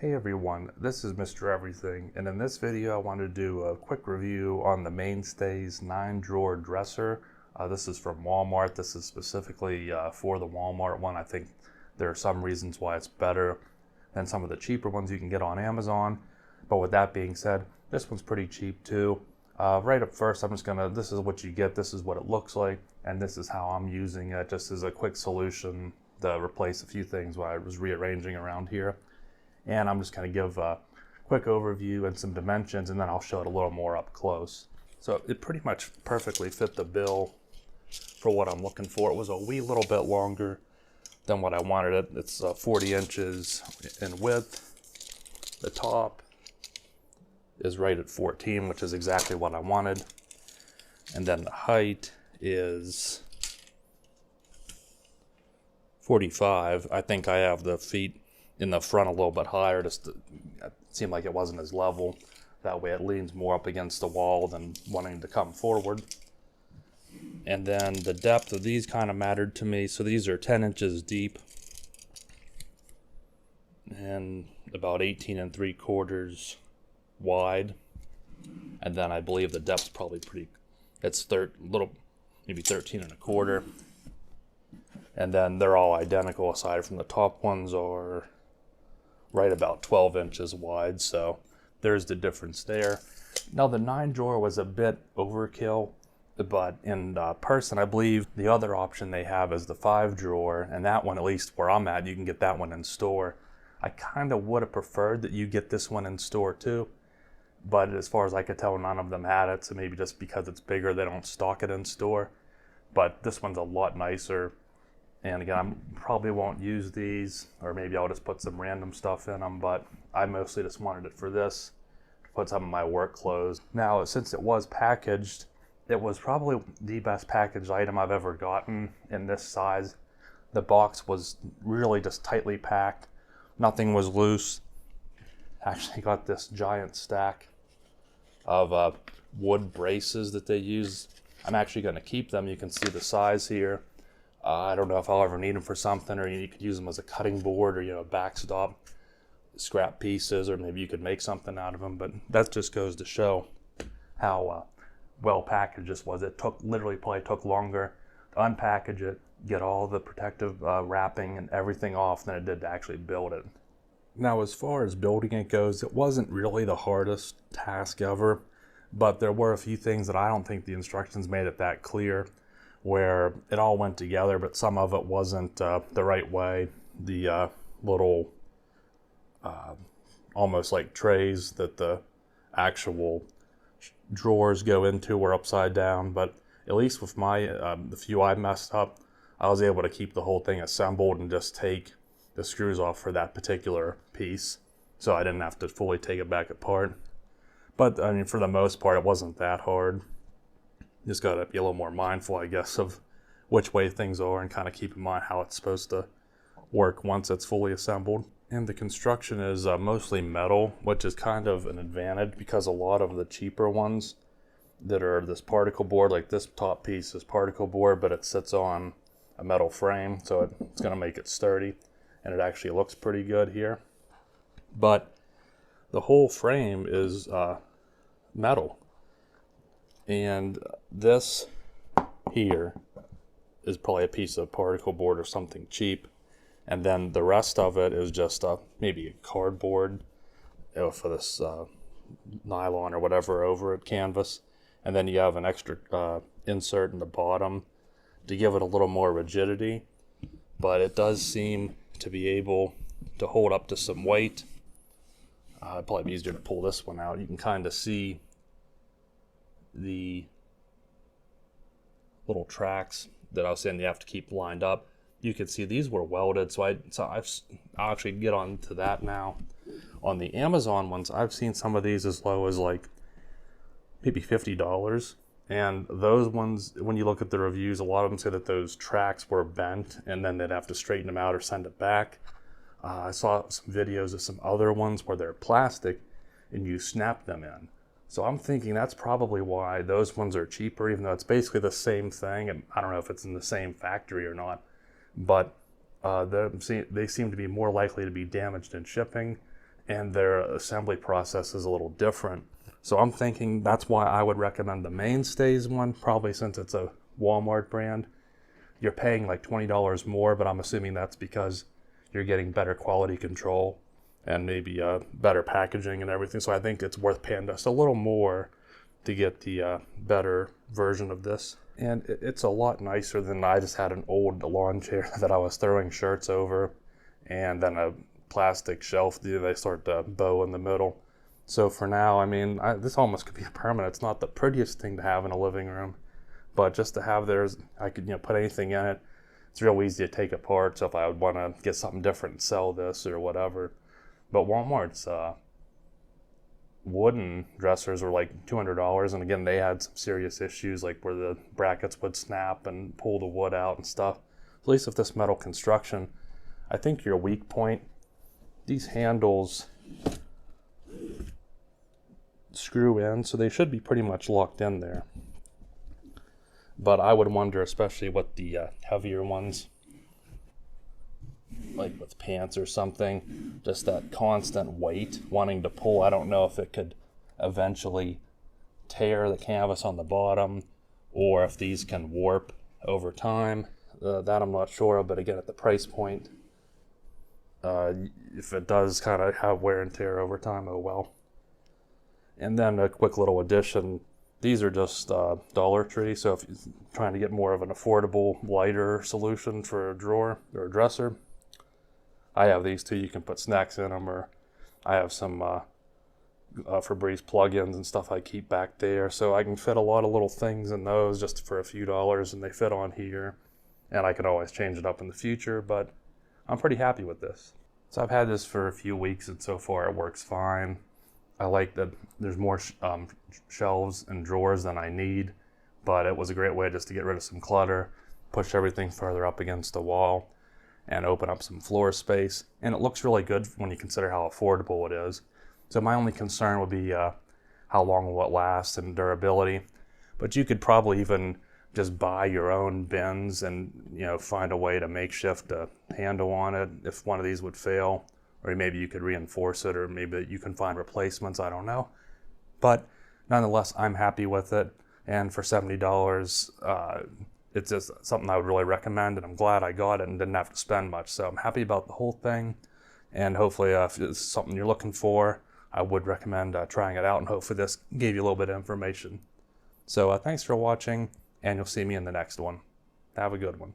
Hey everyone, this is Mr. Everything, and in this video I wanted to do a quick review on the Mainstays 9-drawer dresser. This is from Walmart. This is specifically for the Walmart one. I think there are some reasons why it's better than some of the cheaper ones you can get on Amazon. But with that being said, this one's pretty cheap too. Right up first, this is what you get, this is what it looks like, and this is how I'm using it, just as a quick solution to replace a few things while I was rearranging around here. And I'm just going to give a quick overview and some dimensions, and then I'll show it a little more up close. So it pretty much perfectly fit the bill for what I'm looking for. It was a wee little bit longer than what I wanted it. It's 40 inches in width. The top is right at 14, which is exactly what I wanted. And then the height is 45. I think I have the feet in the front a little bit higher, just to, it seemed like it wasn't as level. That way it leans more up against the wall than wanting to come forward. And then the depth of these kind of mattered to me. So these are 10 inches deep and about 18 3/4 wide. And then I believe the depth's probably it's maybe 13 1/4. And then they're all identical aside from the top ones are right about 12 inches wide, so there's the difference there. Now the 9-drawer was a bit overkill, but in person I believe the other option they have is the 5-drawer, and that one, at least where I'm at, you can get that one in store. I kind of would have preferred that you get this one in store too, but as far as I could tell, none of them had it, so maybe just because it's bigger they don't stock it in store. But this one's a lot nicer. And again, I probably won't use these, or maybe I'll just put some random stuff in them, but I mostly just wanted it for this, to put some of my work clothes. Now, since it was packaged, it was probably the best packaged item I've ever gotten in this size. The box was really just tightly packed. Nothing was loose. Actually got this giant stack of wood braces that they use. I'm actually going to keep them. You can see the size here. I don't know if I'll ever need them for something, or you could use them as a cutting board, or backstop scrap pieces, or maybe you could make something out of them. But that just goes to show how well packaged this was. It probably took longer to unpackage it, get all the protective wrapping and everything off than it did to actually build it. Now, as far as building it goes, it wasn't really the hardest task ever, but there were a few things that I don't think the instructions made it that clear, where it all went together, but some of it wasn't the right way. The little almost like trays that the actual drawers go into were upside down, but at least with the few I messed up, I was able to keep the whole thing assembled and just take the screws off for that particular piece, so I didn't have to fully take it back apart. But I mean, for the most part, it wasn't that hard. Just got to be a little more mindful, I guess, of which way things are and kind of keep in mind how it's supposed to work once it's fully assembled. And the construction is mostly metal, which is kind of an advantage because a lot of the cheaper ones that are this particle board, like this top piece is particle board, but it sits on a metal frame, so it's going to make it sturdy, and it actually looks pretty good here. But the whole frame is metal. And this here is probably a piece of particle board or something cheap. And then the rest of it is just maybe a cardboard for this nylon or whatever over it, canvas. And then you have an extra insert in the bottom to give it a little more rigidity. But it does seem to be able to hold up to some weight. It'd probably be easier to pull this one out. You can kind of see the little tracks that I was saying you have to keep lined up. You can see these were welded, so I'll actually get on to that now. On the Amazon ones, I've seen some of these as low as like maybe $50, and those ones, when you look at the reviews, a lot of them say that those tracks were bent and then they'd have to straighten them out or send it back. I saw some videos of some other ones where they're plastic and you snap them in. So I'm thinking that's probably why those ones are cheaper, even though it's basically the same thing. And I don't know if it's in the same factory or not, but they seem to be more likely to be damaged in shipping and their assembly process is a little different. So I'm thinking that's why I would recommend the Mainstays one, probably since it's a Walmart brand. You're paying like $20 more, but I'm assuming that's because you're getting better quality control and maybe better packaging and everything. So I think it's worth paying just a little more to get the better version of this. And it's a lot nicer than, I just had an old lawn chair that I was throwing shirts over, and then a plastic shelf they start to bow in the middle. So for now, I mean, this almost could be a permanent. It's not the prettiest thing to have in a living room, but just to have theirs, I could put anything in it. It's real easy to take apart. So if I would want to get something different and sell this or whatever. But Walmart's wooden dressers were like $200, and again, they had some serious issues, like where the brackets would snap and pull the wood out and stuff. At least with this metal construction, I think your weak point, these handles screw in, so they should be pretty much locked in there. But I would wonder, especially with the heavier ones, like with pants or something, just that constant weight wanting to pull. I don't know if it could eventually tear the canvas on the bottom, or if these can warp over time. That I'm not sure of, but again, at the price point, if it does kind of have wear and tear over time, oh well. And then a quick little addition, these are just Dollar Tree, so if you're trying to get more of an affordable, lighter solution for a drawer or a dresser, I have these too. You can put snacks in them, or I have some Febreze plugins and stuff I keep back there, so I can fit a lot of little things in those just for a few dollars, and they fit on here, and I can always change it up in the future, but I'm pretty happy with this. So I've had this for a few weeks, and so far it works fine. I like that there's more shelves and drawers than I need, but it was a great way just to get rid of some clutter, push everything further up against the wall, and open up some floor space. And it looks really good when you consider how affordable it is. So my only concern would be how long will it last and durability. But you could probably even just buy your own bins and find a way to makeshift a handle on it if one of these would fail. Or maybe you could reinforce it, or maybe you can find replacements, I don't know. But nonetheless, I'm happy with it. And for $70, it's just something I would really recommend, and I'm glad I got it and didn't have to spend much. So I'm happy about the whole thing, and hopefully if it's something you're looking for, I would recommend trying it out, and hopefully this gave you a little bit of information. So thanks for watching, and you'll see me in the next one. Have a good one.